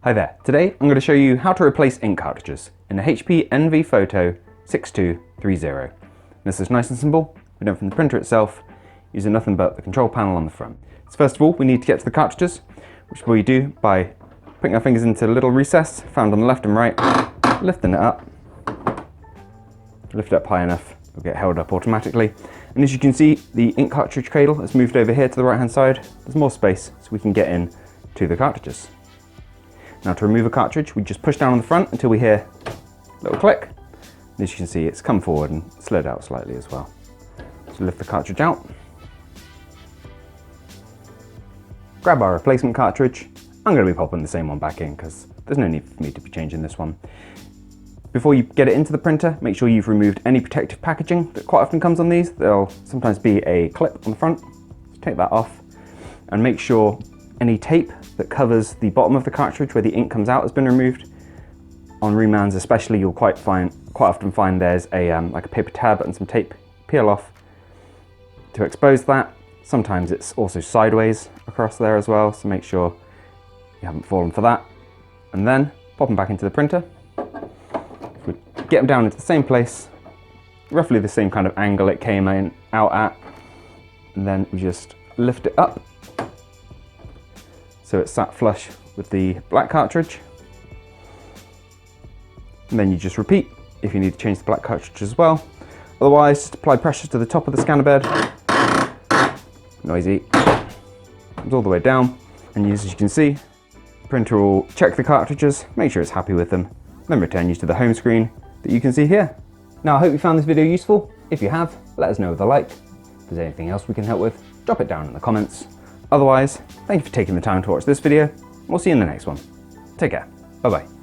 Hi there, today I'm going to show you how to replace ink cartridges in a HP NV Photo 6230. This is nice and simple, we're done from the printer itself, using nothing but the control panel on the front. So first of all, we need to get to the cartridges, which we do by putting our fingers into a little recess found on the left and right, lifting it up. Lift it up high enough, it'll get held up automatically. And as you can see, the ink cartridge cradle has moved over here to the right hand side. There's more space so we can get in to the cartridges. Now to remove a cartridge, we just push down on the front until we hear a little click. And as you can see, it's come forward and slid out slightly as well. So lift the cartridge out. Grab our replacement cartridge. I'm going to be popping the same one back in because there's no need for me to be changing this one. Before you get it into the printer, make sure you've removed any protective packaging that quite often comes on these. There'll sometimes be a clip on the front. So take that off and make sure any tape that covers the bottom of the cartridge where the ink comes out has been removed. On remands especially, you'll quite often find there's a like a paper tab and some tape. Peel off to expose that. Sometimes it's also sideways across there as well, so make sure you haven't fallen for that. And then pop them back into the printer. If we get them down into the same place, roughly the same kind of angle it came out at, and then we just lift it up so it's sat flush with the black cartridge. And then you just repeat if you need to change the black cartridge as well. Otherwise, just apply pressure to the top of the scanner bed. Noisy. Comes all the way down. And as you can see, the printer will check the cartridges, make sure it's happy with them, then return you to the home screen that you can see here. Now I hope you found this video useful. If you have, let us know with a like. If there's anything else we can help with, drop it down in the comments. Otherwise, thank you for taking the time to watch this video. We'll see you in the next one. Take care. Bye bye.